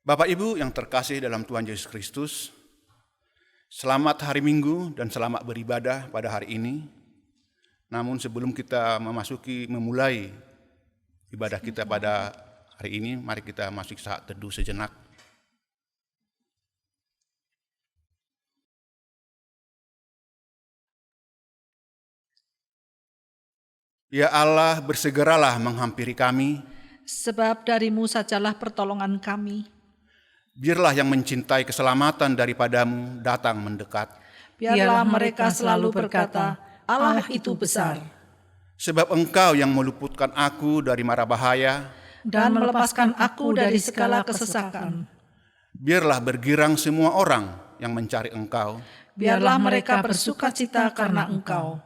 Bapak Ibu yang terkasih dalam Tuhan Yesus Kristus, selamat hari Minggu dan selamat beribadah pada hari ini. Namun sebelum kita memulai ibadah kita pada hari ini, mari kita masuk saat teduh sejenak. Ya Allah, bersegeralah menghampiri kami, sebab dari-Mu sajalah pertolongan kami. Biarlah yang mencintai keselamatan daripadamu datang mendekat. Biarlah mereka selalu berkata, Allah itu besar. Sebab Engkau yang meluputkan aku dari mara bahaya dan melepaskan aku dari segala kesesakan. Biarlah bergirang semua orang yang mencari Engkau. Biarlah mereka bersukacita karena Engkau.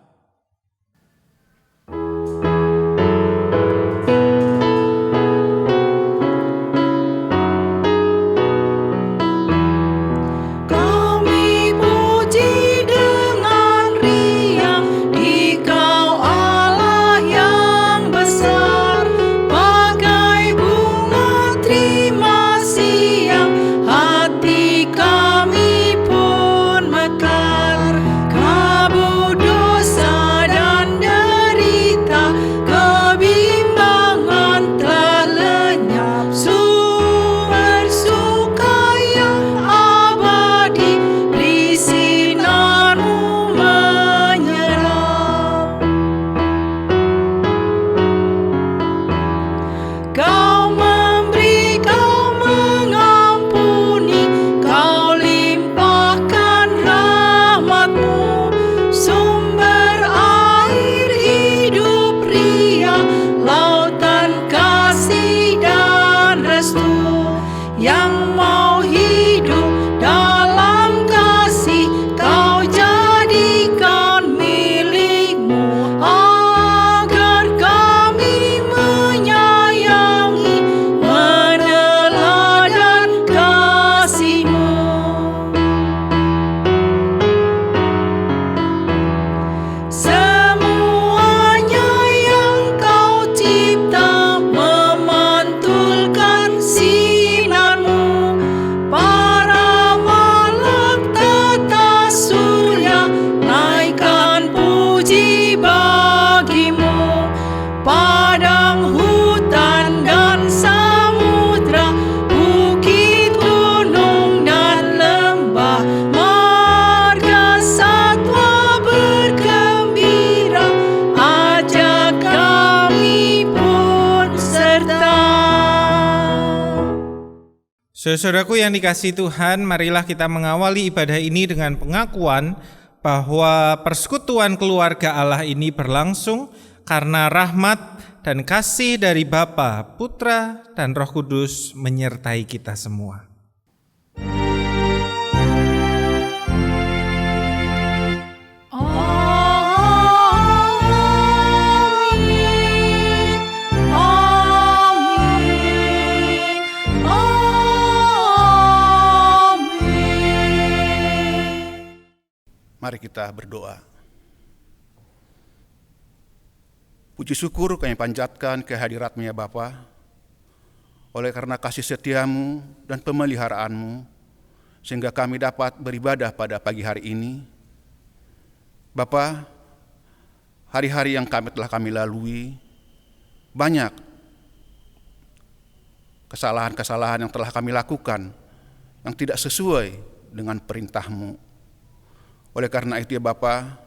Saudaraku yang dikasihi Tuhan, marilah kita mengawali ibadah ini dengan pengakuan bahwa persekutuan keluarga Allah ini berlangsung karena rahmat dan kasih dari Bapa, Putra, dan Roh Kudus menyertai kita semua. Mari kita berdoa. Puji syukur kami panjatkan kehadirat-Mu ya Bapa, oleh karena kasih setia-Mu dan pemeliharaanmu, sehingga kami dapat beribadah pada pagi hari ini. Bapa, hari-hari yang telah kami lalui, banyak kesalahan-kesalahan yang telah kami lakukan, yang tidak sesuai dengan perintah-Mu. Oleh karena itu ya Bapa,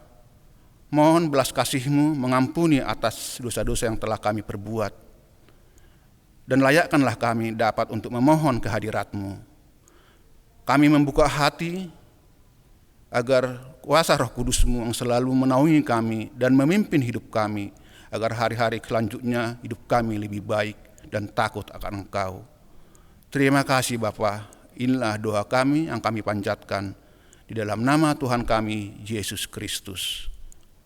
mohon belas kasih-Mu mengampuni atas dosa-dosa yang telah kami perbuat. Dan layakkanlah kami dapat untuk memohon kehadirat-Mu. Kami membuka hati agar kuasa Roh Kudus-Mu yang selalu menaungi kami dan memimpin hidup kami, agar hari-hari selanjutnya hidup kami lebih baik dan takut akan Engkau. Terima kasih Bapa, inilah doa kami yang kami panjatkan di dalam nama Tuhan kami, Yesus Kristus.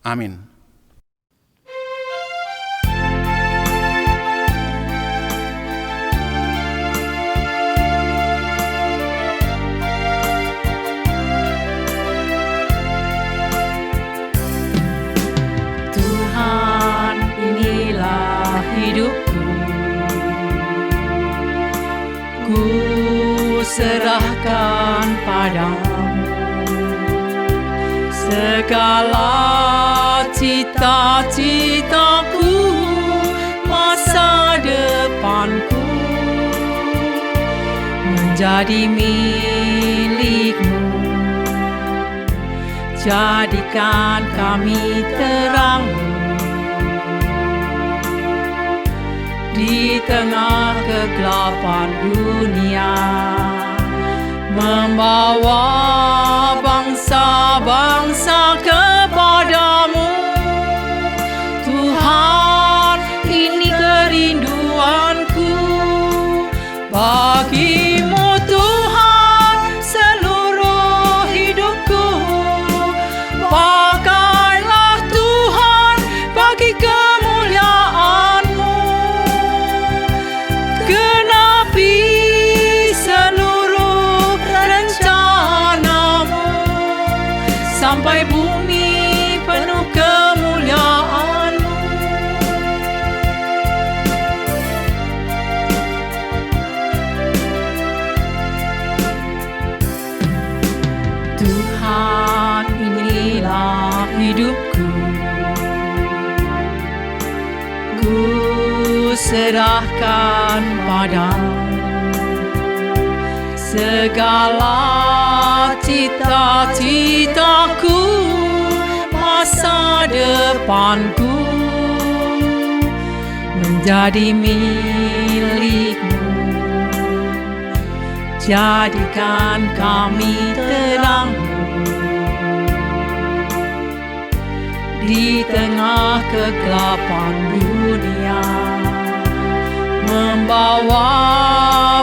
Amin. Tuhan, inilah hidupku. Ku serahkan padamu segala cita-citaku, masa depanku menjadi milikmu. Jadikan kami terang di tengah kegelapan dunia, membawa bangsa-bangsa kepadamu. Tuhan, ini kerinduanku bagimu Tuhan, seluruh hidupku. Pakailah Tuhan bagi kemuliaan-Mu, genapi seluruh rencana-Mu, sampai bumi penuh kemuliaan-Mu. Tuhan, inilah hidupku, ku serahkan padamu segala cita-citaku, masa depanku menjadi milikmu. Jadikan kami terang di tengah kegelapan dunia, membawa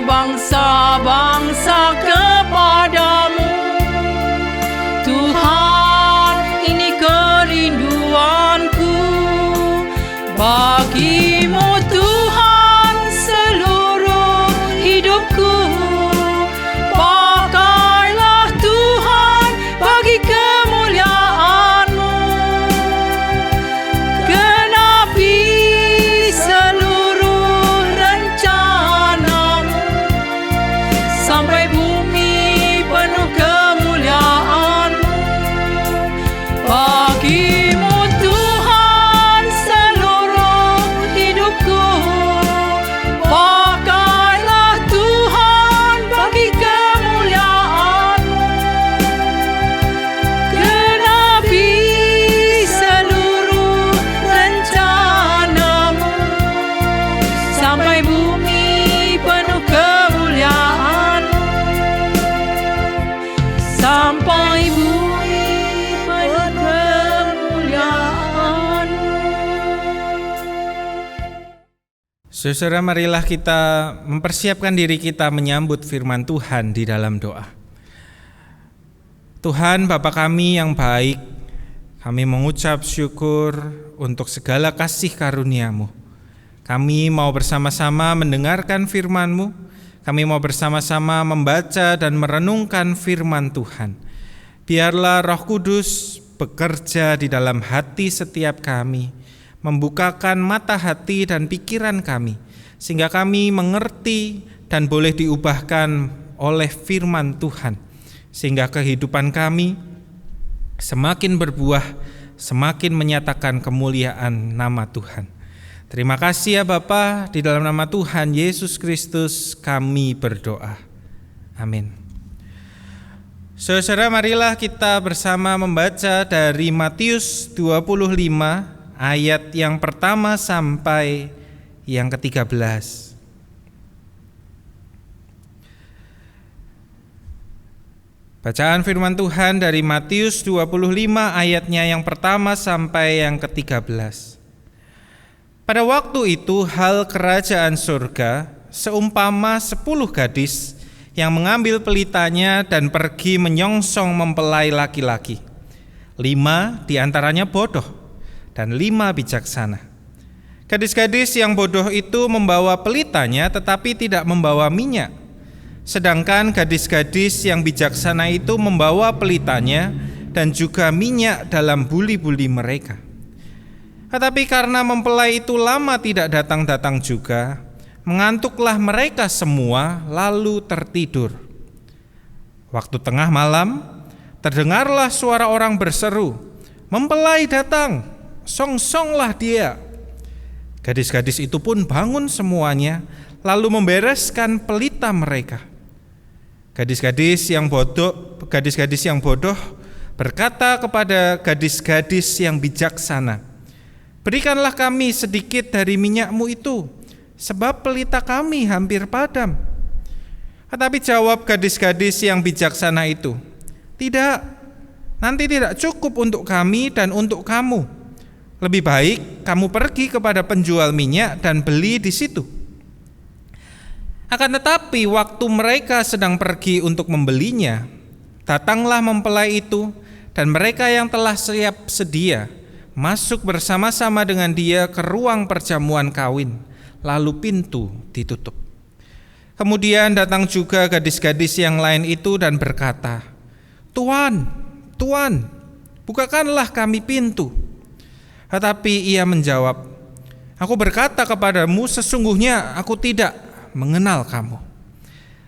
bangsa-bangsa kepadamu. Tuhan, ini kerinduanku bagimu Tuhan, seluruh hidupku. Pakailah Tuhan bagi kemuliaan-Mu, genapi seluruh rencana-Mu, sampai bumi penuh kemuliaan-Mu. Bagimu Tuhan, seluruh hidupku. Pakailah Tuhan bagi kemuliaan-Mu, genapi seluruh rencana-Mu, sampai bumi penuh kemuliaan-Mu, sampai bumi penuh kemuliaan-Mu. Saudara, marilah kita mempersiapkan diri kita menyambut firman Tuhan di dalam doa. Tuhan Bapa kami yang baik, kami mengucap syukur untuk segala kasih karunia-Mu. Kami mau bersama-sama mendengarkan firman-Mu, kami mau bersama-sama membaca dan merenungkan firman Tuhan. Biarlah Roh Kudus bekerja di dalam hati setiap kami, membukakan mata hati dan pikiran kami, sehingga kami mengerti dan boleh diubahkan oleh firman Tuhan, sehingga kehidupan kami semakin berbuah, semakin menyatakan kemuliaan nama Tuhan. Terima kasih ya Bapa, di dalam nama Tuhan Yesus Kristus kami berdoa. Amin. Saudara, marilah kita bersama membaca dari Matius 25 ayat yang pertama sampai yang ke-13. Bacaan firman Tuhan dari Matius 25 ayatnya yang pertama sampai yang ke-13. Pada waktu itu hal kerajaan surga seumpama 10 gadis yang mengambil pelitanya dan pergi menyongsong mempelai laki-laki. 5 diantaranya bodoh dan 5 bijaksana. Gadis-gadis yang bodoh itu membawa pelitanya tetapi tidak membawa minyak. Sedangkan gadis-gadis yang bijaksana itu membawa pelitanya dan juga minyak dalam buli-buli mereka. Tetapi karena mempelai itu lama tidak datang-datang juga, mengantuklah mereka semua lalu tertidur. Waktu tengah malam, terdengarlah suara orang berseru, "Mempelai datang, songsonglah dia." Gadis-gadis itu pun bangun semuanya, lalu membereskan pelita mereka. Gadis-gadis yang bodoh berkata kepada gadis-gadis yang bijaksana, "Berikanlah kami sedikit dari minyakmu itu, sebab pelita kami hampir padam." Tetapi jawab gadis-gadis yang bijaksana itu, "Tidak, nanti tidak cukup untuk kami dan untuk kamu. Lebih baik kamu pergi kepada penjual minyak dan beli di situ." Akan tetapi waktu mereka sedang pergi untuk membelinya, datanglah mempelai itu, dan mereka yang telah siap sedia masuk bersama-sama dengan dia ke ruang perjamuan kawin, lalu pintu ditutup. Kemudian datang juga gadis-gadis yang lain itu dan berkata, "Tuan, Tuan, bukakanlah kami pintu." Tetapi ia menjawab, "Aku berkata kepadamu, sesungguhnya aku tidak mengenal kamu.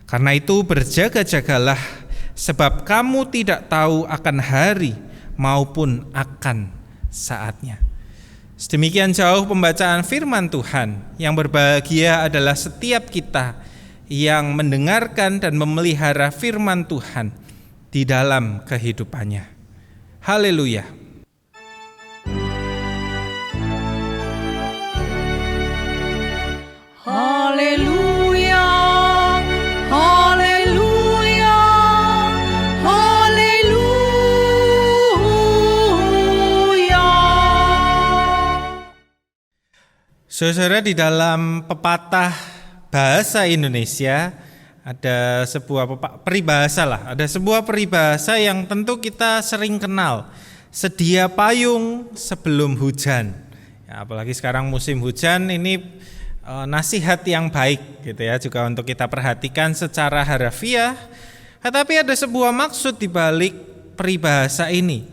Karena itu berjaga-jagalah, sebab kamu tidak tahu akan hari maupun akan saatnya." Sedemikian jauh pembacaan firman Tuhan. Yang berbahagia adalah setiap kita yang mendengarkan dan memelihara firman Tuhan di dalam kehidupannya. Haleluya. Haleluya, haleluya, haleluya. Saudara, di dalam pepatah bahasa Indonesia ada sebuah peribahasa yang tentu kita sering kenal. Sedia payung sebelum hujan. Ya, apalagi sekarang musim hujan, ini nasihat yang baik gitu ya, juga untuk kita perhatikan secara harfiah. Tetapi ada sebuah maksud di balik peribahasa ini.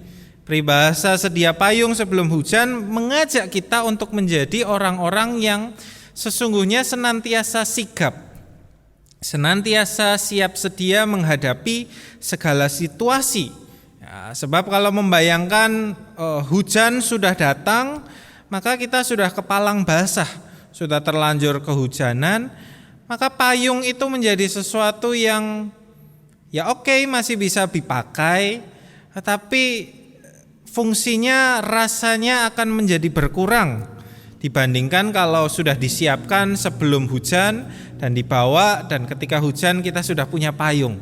Peribahasa sedia payung sebelum hujan mengajak kita untuk menjadi orang-orang yang sesungguhnya senantiasa sigap, senantiasa siap sedia menghadapi segala situasi. Ya, sebab kalau membayangkan hujan sudah datang, maka kita sudah kepalang basah, sudah terlanjur kehujanan, maka payung itu menjadi sesuatu yang ya oke, masih bisa dipakai, tetapi fungsinya rasanya akan menjadi berkurang dibandingkan kalau sudah disiapkan sebelum hujan dan dibawa, dan ketika hujan kita sudah punya payung.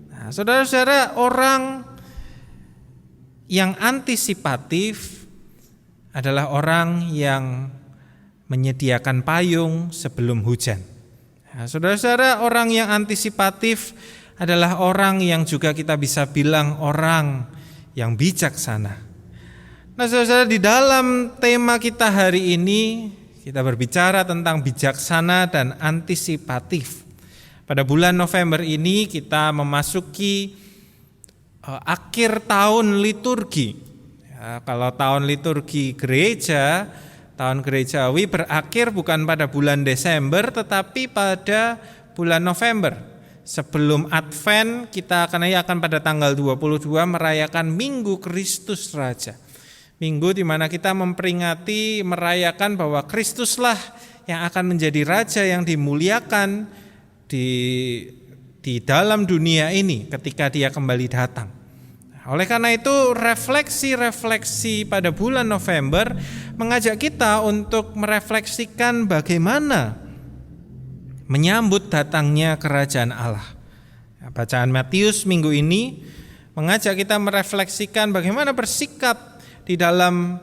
Nah, saudara-saudara, orang yang antisipatif adalah orang yang menyediakan payung sebelum hujan. Nah, saudara-saudara, orang yang antisipatif adalah orang yang juga kita bisa bilang orang yang bijaksana. Nah, saudara, di dalam tema kita hari ini kita berbicara tentang bijaksana dan antisipatif. Pada bulan November ini kita memasuki akhir tahun liturgi. Ya, kalau tahun liturgi gereja, tahun gerejawi berakhir bukan pada bulan Desember tetapi pada bulan November. Sebelum Advent kita akan pada tanggal 22 merayakan Minggu Kristus Raja. Minggu di mana kita merayakan bahwa Kristuslah yang akan menjadi Raja yang dimuliakan di dalam dunia ini ketika Dia kembali datang. Oleh karena itu refleksi-refleksi pada bulan November mengajak kita untuk merefleksikan bagaimana menyambut datangnya kerajaan Allah. Bacaan Matius minggu ini mengajak kita merefleksikan bagaimana bersikap di dalam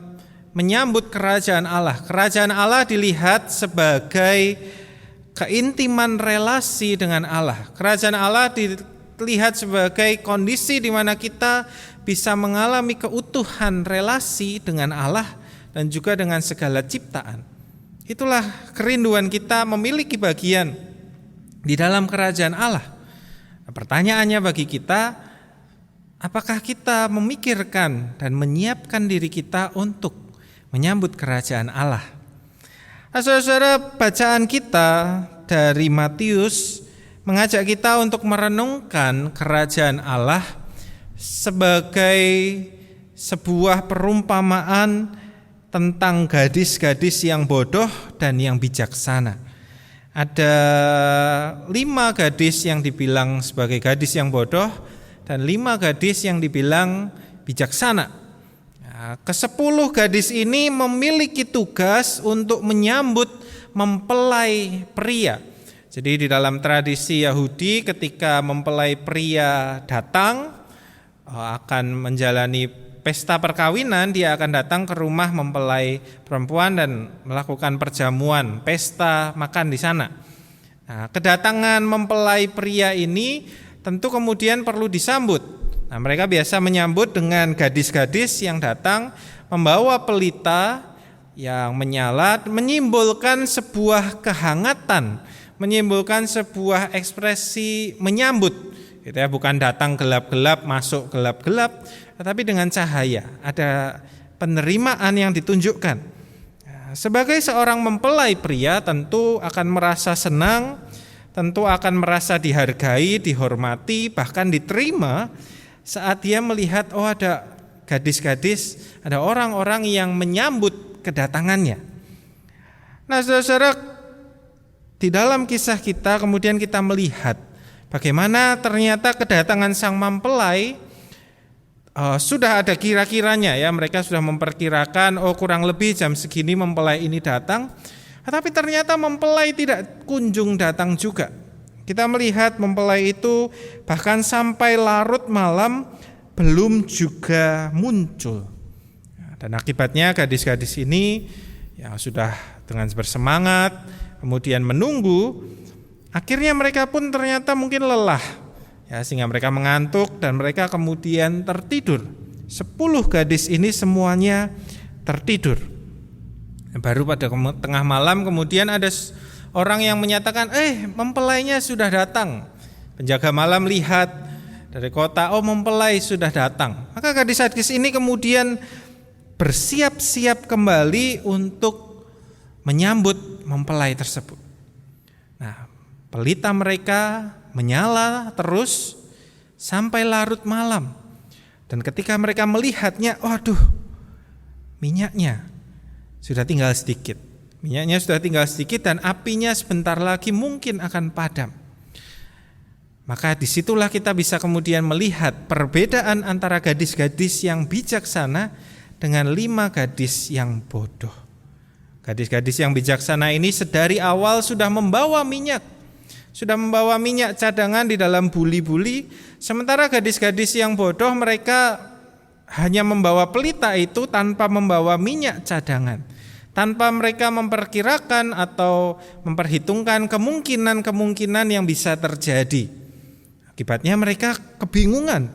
menyambut kerajaan Allah. Kerajaan Allah dilihat sebagai keintiman relasi dengan Allah. Kerajaan Allah dilihat sebagai kondisi di mana kita bisa mengalami keutuhan relasi dengan Allah dan juga dengan segala ciptaan. Itulah kerinduan kita memiliki bagian di dalam kerajaan Allah. Nah, pertanyaannya bagi kita, apakah kita memikirkan dan menyiapkan diri kita untuk menyambut kerajaan Allah? Nah, saudara-saudara, bacaan kita dari Matius mengajak kita untuk merenungkan kerajaan Allah sebagai sebuah perumpamaan tentang gadis-gadis yang bodoh dan yang bijaksana. Ada 5 gadis yang dibilang sebagai gadis yang bodoh dan 5 gadis yang dibilang bijaksana. Ke-10 gadis ini memiliki tugas untuk menyambut mempelai pria. Jadi di dalam tradisi Yahudi ketika mempelai pria datang akan menjalani pesta perkawinan, dia akan datang ke rumah mempelai perempuan dan melakukan perjamuan, pesta makan di sana. Nah, kedatangan mempelai pria ini tentu kemudian perlu disambut. Nah, mereka biasa menyambut dengan gadis-gadis yang datang membawa pelita yang menyala, menyimbolkan sebuah kehangatan, menyimbolkan sebuah ekspresi menyambut. Gitu ya, bukan datang gelap-gelap, masuk gelap-gelap, tetapi dengan cahaya, ada penerimaan yang ditunjukkan. Nah, sebagai seorang mempelai pria tentu akan merasa senang, tentu akan merasa dihargai, dihormati, bahkan diterima saat dia melihat ada gadis-gadis, ada orang-orang yang menyambut kedatangannya. Nah, saudara-saudara, di dalam kisah kita kemudian kita melihat bagaimana ternyata kedatangan sang mempelai sudah ada kira-kiranya ya, mereka sudah memperkirakan kurang lebih jam segini mempelai ini datang, tetapi ternyata mempelai tidak kunjung datang juga. Kita melihat mempelai itu bahkan sampai larut malam belum juga muncul. Dan akibatnya gadis-gadis ini yang sudah dengan bersemangat kemudian menunggu, akhirnya mereka pun ternyata mungkin lelah ya, sehingga mereka mengantuk dan mereka kemudian tertidur. 10 gadis ini semuanya tertidur. Baru pada tengah malam kemudian ada orang yang menyatakan, mempelainya sudah datang. Penjaga malam lihat dari kota, mempelai sudah datang. Maka gadis-gadis ini kemudian bersiap-siap kembali untuk menyambut mempelai tersebut. Nah, pelita mereka menyala terus sampai larut malam. Dan ketika mereka melihatnya, minyaknya sudah tinggal sedikit. Minyaknya sudah tinggal sedikit dan apinya sebentar lagi mungkin akan padam. Maka disitulah kita bisa kemudian melihat perbedaan antara gadis-gadis yang bijaksana dengan 5 gadis yang bodoh. Gadis-gadis yang bijaksana ini sedari awal sudah membawa minyak cadangan di dalam buli-buli. Sementara gadis-gadis yang bodoh mereka hanya membawa pelita itu tanpa membawa minyak cadangan. Tanpa mereka memperkirakan atau memperhitungkan kemungkinan-kemungkinan yang bisa terjadi. Akibatnya mereka kebingungan.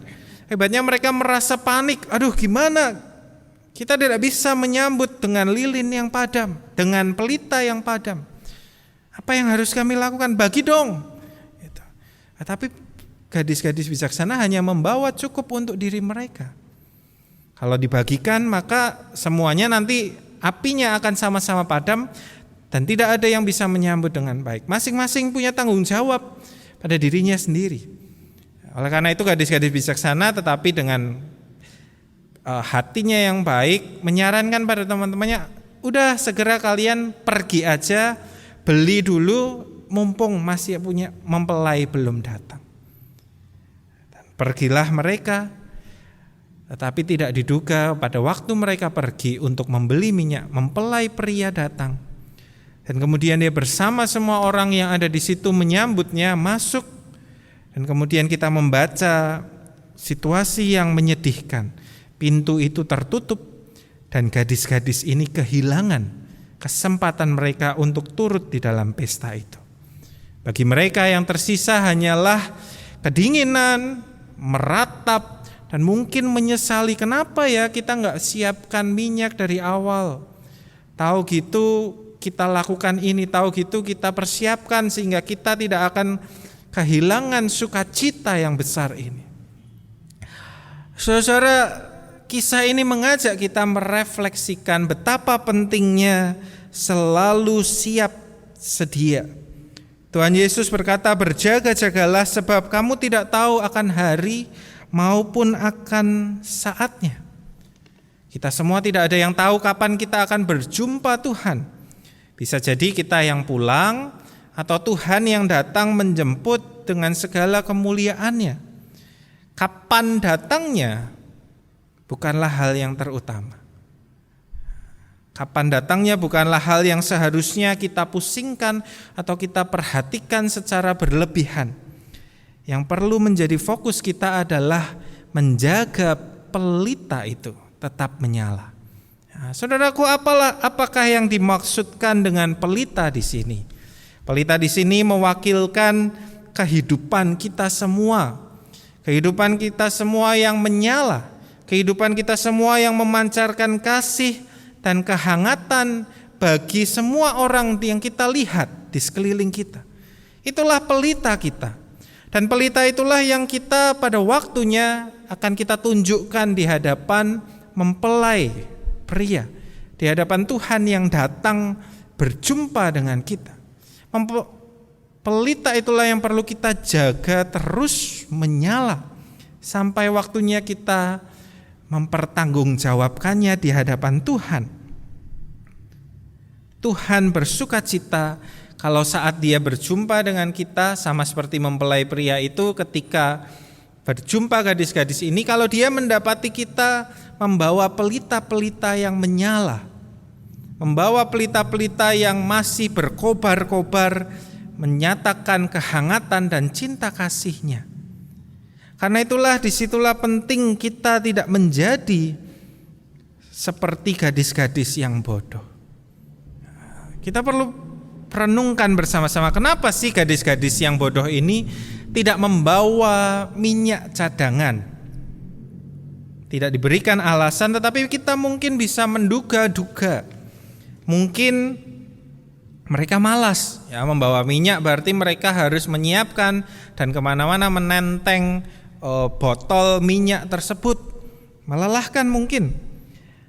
Akibatnya mereka merasa panik. Gimana? Kita tidak bisa menyambut dengan lilin yang padam, dengan pelita yang padam. Apa yang harus kami lakukan? Bagi dong. Tapi gadis-gadis bijaksana hanya membawa cukup untuk diri mereka. Kalau dibagikan maka semuanya nanti apinya akan sama-sama padam dan tidak ada yang bisa menyambut dengan baik. Masing-masing punya tanggung jawab pada dirinya sendiri. Oleh karena itu gadis-gadis bijaksana tetapi dengan hatinya yang baik menyarankan pada teman-temannya, udah segera kalian pergi aja, beli dulu mumpung masih punya mempelai belum datang. Dan pergilah mereka. Tetapi tidak diduga pada waktu mereka pergi untuk membeli minyak, mempelai pria datang. Dan kemudian dia bersama semua orang yang ada di situ menyambutnya masuk. Dan kemudian kita membaca situasi yang menyedihkan. Pintu itu tertutup dan gadis-gadis ini kehilangan kesempatan mereka untuk turut di dalam pesta itu. Bagi mereka yang tersisa hanyalah kedinginan, meratap, dan mungkin menyesali kenapa ya kita nggak siapkan minyak dari awal. Tahu gitu kita lakukan ini, tahu gitu kita persiapkan sehingga kita tidak akan kehilangan sukacita yang besar ini. Saudara, kisah ini mengajak kita merefleksikan betapa pentingnya selalu siap sedia. Tuhan Yesus berkata, berjaga-jagalah sebab kamu tidak tahu akan hari maupun akan saatnya. Kita semua tidak ada yang tahu kapan kita akan berjumpa Tuhan. Bisa jadi kita yang pulang atau Tuhan yang datang menjemput dengan segala kemuliaannya. Kapan datangnya bukanlah hal yang terutama. Kapan datangnya bukanlah hal yang seharusnya kita pusingkan atau kita perhatikan secara berlebihan. Yang perlu menjadi fokus kita adalah menjaga pelita itu tetap menyala. Nah, saudaraku, apakah yang dimaksudkan dengan pelita di sini? Pelita di sini mewakilkan kehidupan kita semua. Kehidupan kita semua yang menyala, kehidupan kita semua yang memancarkan kasih dan kehangatan bagi semua orang yang kita lihat di sekeliling kita. Itulah pelita kita. Dan pelita itulah yang kita pada waktunya akan kita tunjukkan di hadapan mempelai pria, di hadapan Tuhan yang datang berjumpa dengan kita. Pelita itulah yang perlu kita jaga terus menyala sampai waktunya kita mempertanggungjawabkannya di hadapan Tuhan. Tuhan bersukacita kalau saat Dia berjumpa dengan kita, sama seperti mempelai pria itu ketika berjumpa gadis-gadis ini, kalau Dia mendapati kita membawa pelita-pelita yang menyala, membawa pelita-pelita yang masih berkobar-kobar, menyatakan kehangatan dan cinta kasih-Nya. Karena itulah disitulah penting kita tidak menjadi seperti gadis-gadis yang bodoh. Kita perlu renungkan bersama-sama, kenapa sih gadis-gadis yang bodoh ini tidak membawa minyak cadangan? Tidak diberikan alasan, tetapi kita mungkin bisa menduga-duga. Mungkin mereka malas ya membawa minyak, berarti mereka harus menyiapkan dan kemana-mana menenteng botol minyak tersebut. Melelahkan mungkin.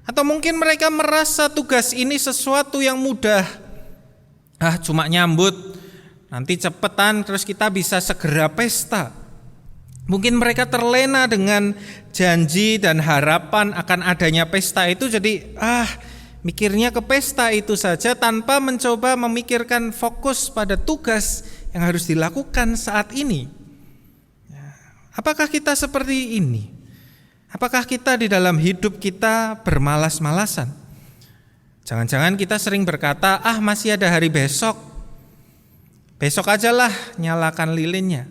Atau mungkin mereka merasa tugas ini sesuatu yang mudah. Cuma nyambut, nanti cepetan terus kita bisa segera pesta. Mungkin mereka terlena dengan janji dan harapan akan adanya pesta itu, jadi mikirnya ke pesta itu saja tanpa mencoba memikirkan fokus pada tugas yang harus dilakukan saat ini. Apakah kita seperti ini? Apakah kita di dalam hidup kita bermalas-malasan? Jangan-jangan kita sering berkata, masih ada hari besok. Besok ajalah nyalakan lilinnya.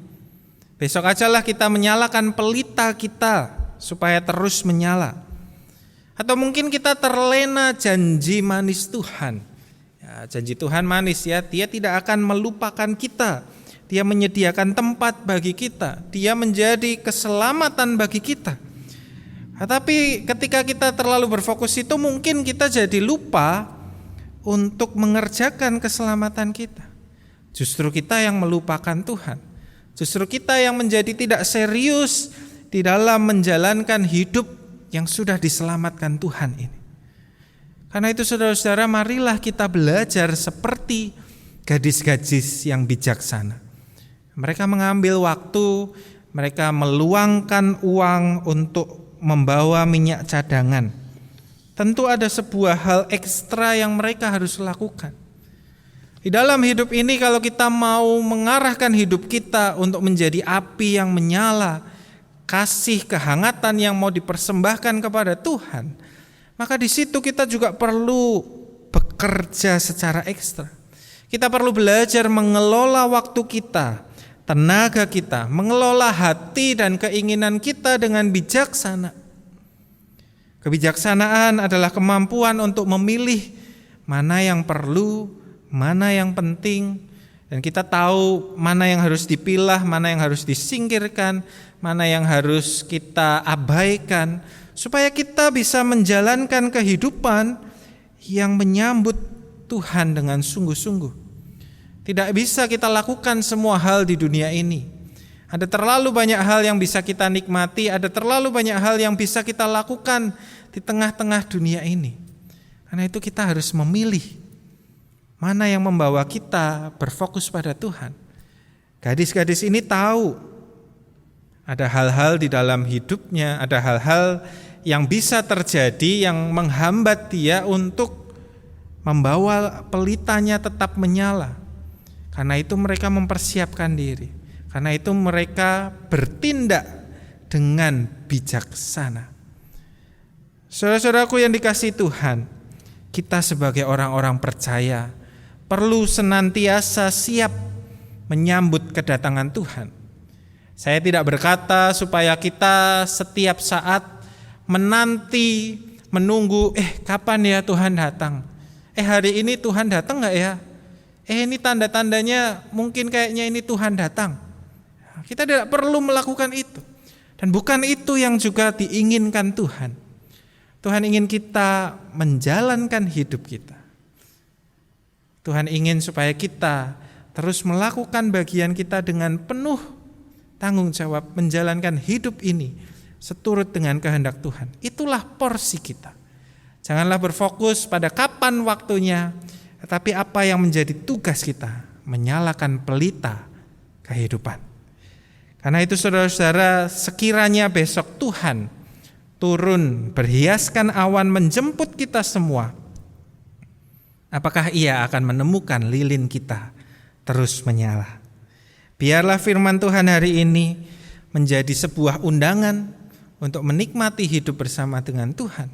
Besok ajalah kita menyalakan pelita kita supaya terus menyala. Atau mungkin kita terlena janji manis Tuhan. Ya, janji Tuhan manis ya, Dia tidak akan melupakan kita. Dia menyediakan tempat bagi kita. Dia menjadi keselamatan bagi kita. Tapi ketika kita terlalu berfokus itu, mungkin kita jadi lupa untuk mengerjakan keselamatan kita. Justru kita yang melupakan Tuhan. Justru kita yang menjadi tidak serius di dalam menjalankan hidup yang sudah diselamatkan Tuhan ini. Karena itu saudara-saudara, marilah kita belajar seperti gadis-gadis yang bijaksana. Mereka mengambil waktu, mereka meluangkan uang untuk membawa minyak cadangan. Tentu ada sebuah hal ekstra yang mereka harus lakukan. Di dalam hidup ini kalau kita mau mengarahkan hidup kita untuk menjadi api yang menyala, kasih kehangatan yang mau dipersembahkan kepada Tuhan, maka di situ kita juga perlu bekerja secara ekstra. Kita perlu belajar mengelola waktu kita, tenaga kita, mengelola hati dan keinginan kita dengan bijaksana. Kebijaksanaan adalah kemampuan untuk memilih mana yang perlu, mana yang penting, dan kita tahu mana yang harus dipilah, mana yang harus disingkirkan, mana yang harus kita abaikan, supaya kita bisa menjalankan kehidupan yang menyambut Tuhan dengan sungguh-sungguh. Tidak bisa kita lakukan semua hal di dunia ini. Ada terlalu banyak hal yang bisa kita nikmati, ada terlalu banyak hal yang bisa kita lakukan di tengah-tengah dunia ini. Karena itu kita harus memilih mana yang membawa kita berfokus pada Tuhan, Gadis-gadis ini tahu ada hal-hal di dalam hidupnya, ada hal-hal yang bisa terjadi yang menghambat dia untuk membawa pelitanya tetap menyala. Karena itu mereka mempersiapkan diri. Karena itu mereka bertindak dengan bijaksana. Saudara-saudaraku yang dikasihi Tuhan, kita sebagai orang-orang percaya perlu senantiasa siap menyambut kedatangan Tuhan. Saya tidak berkata supaya kita setiap saat menanti, menunggu, kapan ya Tuhan datang? Hari ini Tuhan datang gak ya? Ini tanda-tandanya mungkin kayaknya ini Tuhan datang. Kita tidak perlu melakukan itu. Dan bukan itu yang juga diinginkan Tuhan. Tuhan ingin kita menjalankan hidup kita. Tuhan ingin supaya kita terus melakukan bagian kita dengan penuh tanggung jawab menjalankan hidup ini seturut dengan kehendak Tuhan. Itulah porsi kita. Janganlah berfokus pada kapan waktunya, tetapi apa yang menjadi tugas kita, menyalakan pelita kehidupan. Karena itu saudara-saudara, sekiranya besok Tuhan turun berhiaskan awan menjemput kita semua, apakah Ia akan menemukan lilin kita terus menyala? Biarlah firman Tuhan hari ini menjadi sebuah undangan untuk menikmati hidup bersama dengan Tuhan,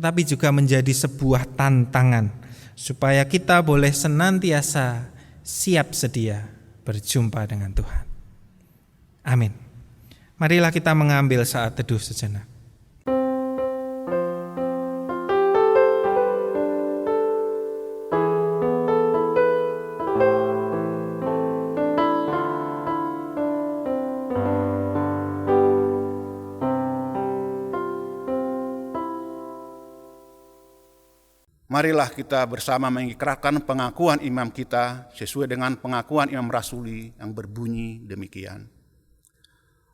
tetapi juga menjadi sebuah tantangan supaya kita boleh senantiasa siap sedia berjumpa dengan Tuhan. Amin. Marilah kita mengambil saat teduh sejenak. Marilah kita bersama mengikrarkan pengakuan imam kita sesuai dengan pengakuan imam rasuli yang berbunyi demikian.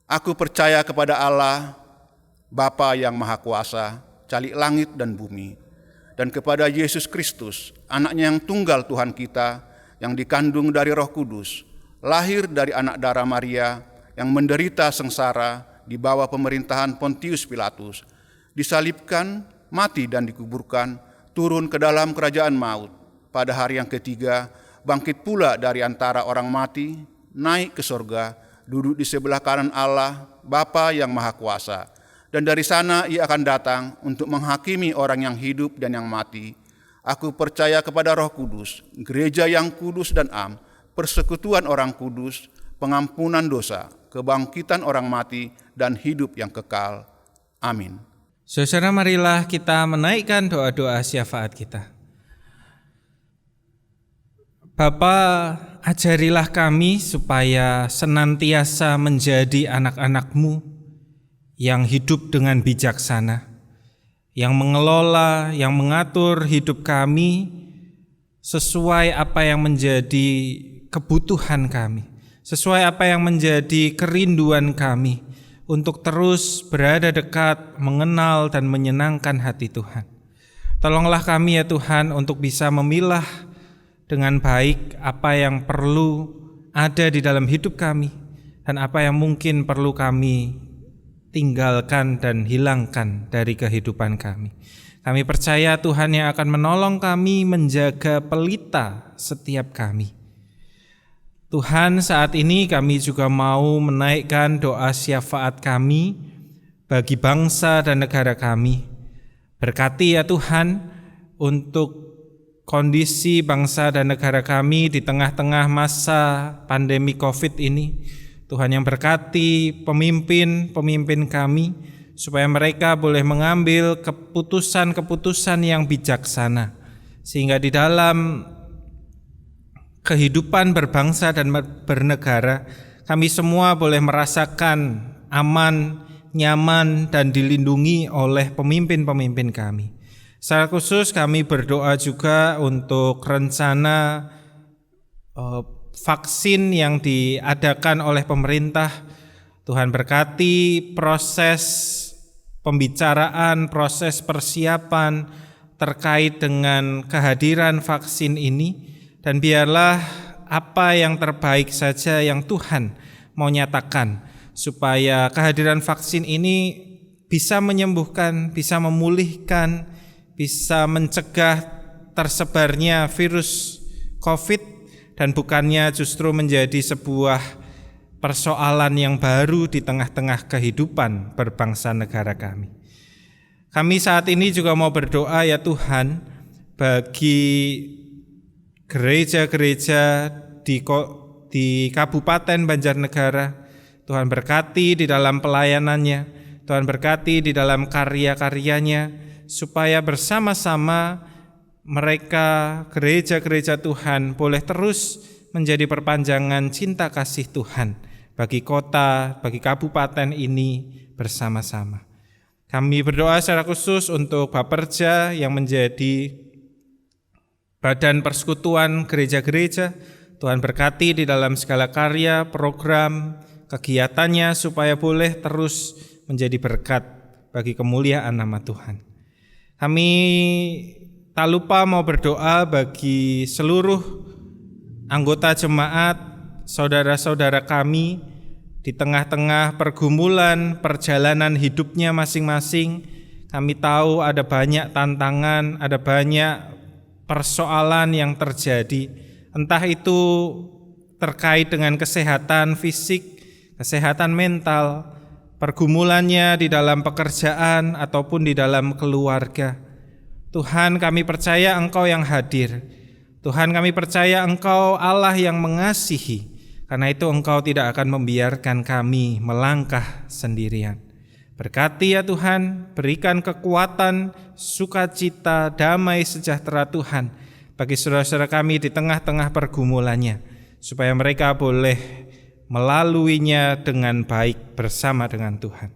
Aku percaya kepada Allah, Bapa yang Maha Kuasa, Calik langit dan bumi, dan kepada Yesus Kristus, anaknya yang tunggal Tuhan kita, yang dikandung dari Roh Kudus, lahir dari anak darah Maria, yang menderita sengsara di bawah pemerintahan Pontius Pilatus, disalibkan, mati dan dikuburkan, turun ke dalam kerajaan maut, pada hari yang ketiga bangkit pula dari antara orang mati, naik ke sorga, duduk di sebelah kanan Allah, Bapa yang Maha Kuasa, dan dari sana Ia akan datang untuk menghakimi orang yang hidup dan yang mati. Aku percaya kepada Roh Kudus, gereja yang kudus dan am, persekutuan orang kudus, pengampunan dosa, kebangkitan orang mati, dan hidup yang kekal. Amin. Saudara, marilah kita menaikkan doa-doa syafaat kita. Bapa, ajarilah kami supaya senantiasa menjadi anak-anak-Mu yang hidup dengan bijaksana, yang mengelola, yang mengatur hidup kami sesuai apa yang menjadi kebutuhan kami, sesuai apa yang menjadi kerinduan kami, untuk terus berada dekat, mengenal dan menyenangkan hati Tuhan. Tolonglah kami ya Tuhan untuk bisa memilah dengan baik apa yang perlu ada di dalam hidup kami dan apa yang mungkin perlu kami tinggalkan dan hilangkan dari kehidupan kami. Kami percaya Tuhan yang akan menolong kami menjaga pelita setiap kami. Tuhan, saat ini kami juga mau menaikkan doa syafaat kami bagi bangsa dan negara kami. Berkati ya Tuhan untuk kondisi bangsa dan negara kami di tengah-tengah masa pandemi COVID ini. Tuhan yang berkati pemimpin-pemimpin kami supaya mereka boleh mengambil keputusan-keputusan yang bijaksana, sehingga di dalam kehidupan berbangsa dan bernegara, kami semua boleh merasakan aman, nyaman, dan dilindungi oleh pemimpin-pemimpin kami. Secara khusus kami berdoa juga untuk rencana vaksin yang diadakan oleh pemerintah. Tuhan berkati proses pembicaraan, proses persiapan terkait dengan kehadiran vaksin ini. Dan biarlah apa yang terbaik saja yang Tuhan mau nyatakan, supaya kehadiran vaksin ini bisa menyembuhkan, bisa memulihkan, bisa mencegah tersebarnya virus COVID, dan bukannya justru menjadi sebuah persoalan yang baru di tengah-tengah kehidupan berbangsa negara kami. Kami saat ini juga mau berdoa ya Tuhan, bagi gereja-gereja di Kabupaten Banjarnegara. Tuhan berkati di dalam pelayanannya, Tuhan berkati di dalam karya-karyanya, supaya bersama-sama mereka, gereja-gereja Tuhan, boleh terus menjadi perpanjangan cinta kasih Tuhan bagi kota, bagi kabupaten ini bersama-sama. Kami berdoa secara khusus untuk Bapperja yang menjadi badan persekutuan gereja-gereja. Tuhan berkati di dalam segala karya, program, kegiatannya, supaya boleh terus menjadi berkat bagi kemuliaan nama Tuhan. Kami tak lupa mau berdoa bagi seluruh anggota jemaat, saudara-saudara kami di tengah-tengah pergumulan perjalanan hidupnya masing-masing. Kami tahu ada banyak tantangan, ada banyak persoalan yang terjadi, entah itu terkait dengan kesehatan fisik, kesehatan mental, pergumulannya di dalam pekerjaan ataupun di dalam keluarga. Tuhan, kami percaya Engkau yang hadir. Tuhan, kami percaya Engkau Allah yang mengasihi. Karena itu Engkau tidak akan membiarkan kami melangkah sendirian. Berkati ya Tuhan, berikan kekuatan, sukacita, damai sejahtera Tuhan bagi saudara-saudara kami di tengah-tengah pergumulannya, supaya mereka boleh melaluinya dengan baik bersama dengan Tuhan.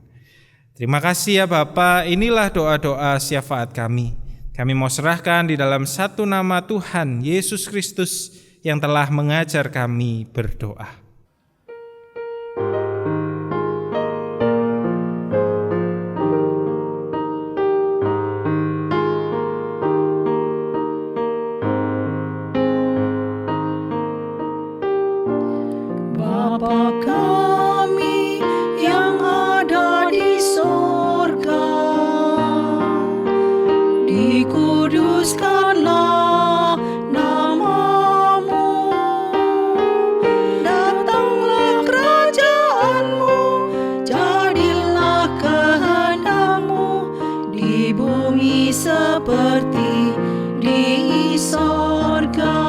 Terima kasih ya Bapa, inilah doa-doa syafaat kami. Kami mau serahkan di dalam satu nama Tuhan Yesus Kristus yang telah mengajar kami berdoa. Bapa kami yang ada di sorga, dikuduskanlah namamu, datanglah kerajaanmu, jadilah kehendakmu di bumi seperti di sorga.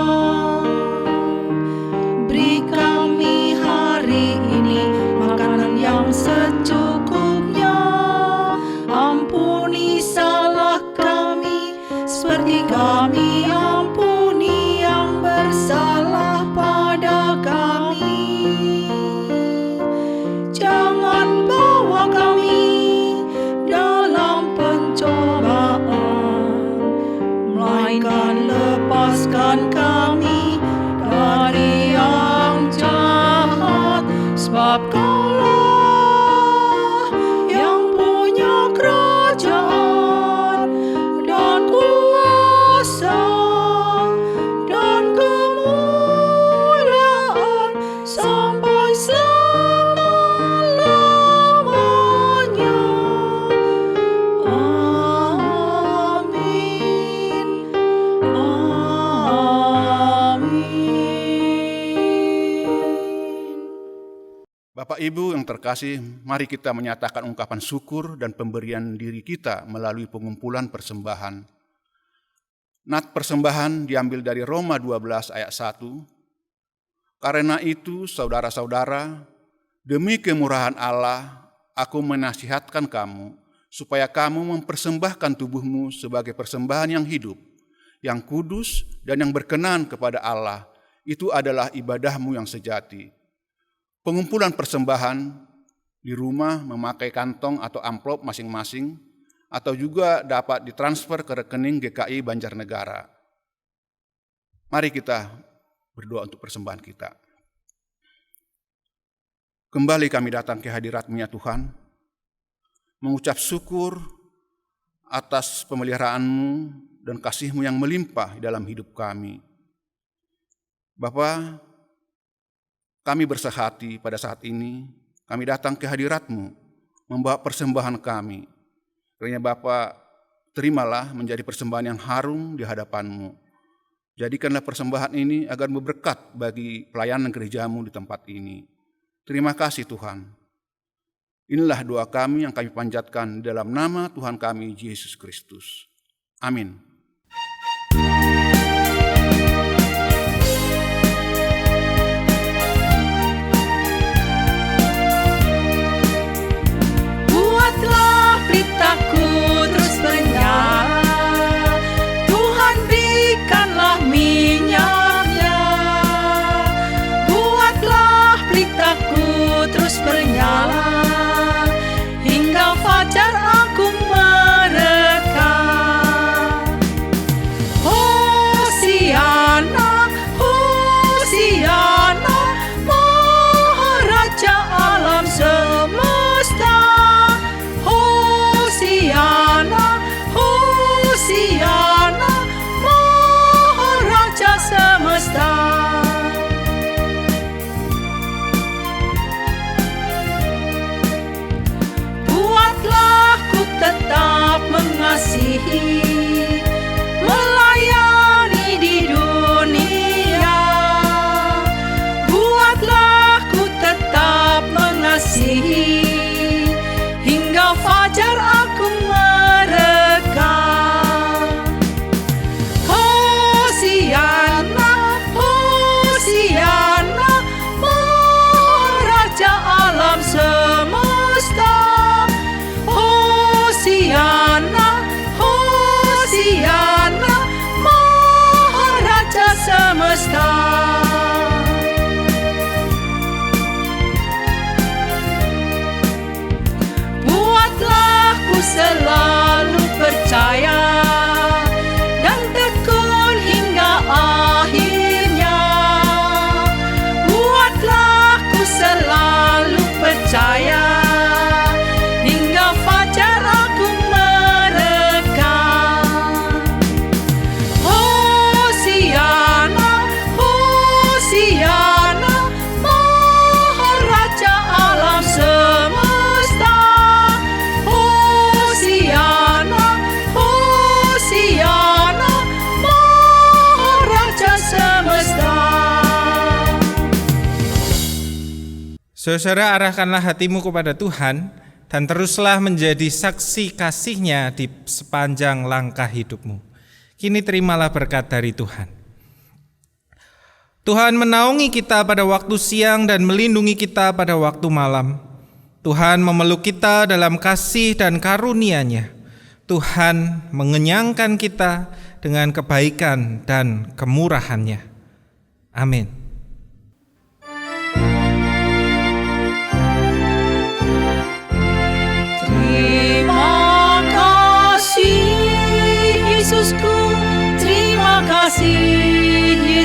Beri kami hari ini makanan yang secukupnya, ampuni salah kami seperti kami ampuni yang bersalah pada kami. Jangan bawa kami dalam pencobaan, melainkan lepaskan kami dari yang jahat, sebab Kaulah yang punya kerajaan dan kuasa dan kemuliaan sampai selama-lamanya. Amin. Bapak Ibu yang terkasih, mari kita menyatakan ungkapan syukur dan pemberian diri kita melalui pengumpulan persembahan. Nat persembahan diambil dari Roma 12 ayat 1. Karena itu, saudara-saudara, demi kemurahan Allah, aku menasihatkan kamu, supaya kamu mempersembahkan tubuhmu sebagai persembahan yang hidup, yang kudus dan yang berkenan kepada Allah. Itu adalah ibadahmu yang sejati. Pengumpulan persembahan di rumah memakai kantong atau amplop masing-masing, atau juga dapat ditransfer ke rekening GKI Banjarnegara. Mari kita berdoa untuk persembahan kita. Kembali kami datang ke hadirat-Mu ya Tuhan, mengucap syukur atas pemeliharaan-Mu dan kasih-Mu yang melimpah dalam hidup kami. Bapa, kami bersehati pada saat ini, kami datang ke hadirat-Mu, membawa persembahan kami. Kiranya Bapa, terimalah menjadi persembahan yang harum di hadapan-Mu. Jadikanlah persembahan ini agar berberkat bagi pelayanan gereja-Mu di tempat ini. Terima kasih Tuhan. Inilah doa kami yang kami panjatkan dalam nama Tuhan kami, Yesus Kristus. Amin. Buatlah pelitaku terus bernyala, Tuhan berikanlah minyaknya. Buatlah pelitaku terus bernyala, hingga fajar agung mereka. Hosiana, Hosiana, Maharaja alam semesta. Hosiana, Hosiana, Maharaja semesta. Buatlah ku tetap mengasihi, melayani di dunia. Buatlah ku tetap mengasihi, hingga fajar agung mereka. Hosiana, Hosiana, Maharaja alam semesta. Hosiana, Hosiana, Maharaja semesta. Buatlah ku selalu percaya dan tekun hingga akhirnya. Buatlah ku selalu percaya hingga fajar agung mereka. Hosiana, Hosiana, Maharaja alam semesta. Hosiana, Hosiana, Maharaja semesta. Saudara, arahkanlah hatimu kepada Tuhan dan teruslah menjadi saksi kasih-Nya di sepanjang langkah hidupmu. Kini terimalah berkat dari Tuhan. Tuhan menaungi kita pada waktu siang dan melindungi kita pada waktu malam. Tuhan memeluk kita dalam kasih dan karunia-Nya. Tuhan mengenyangkan kita dengan kebaikan dan kemurahan-Nya. Amin. Terima kasih Yesusku, terima kasih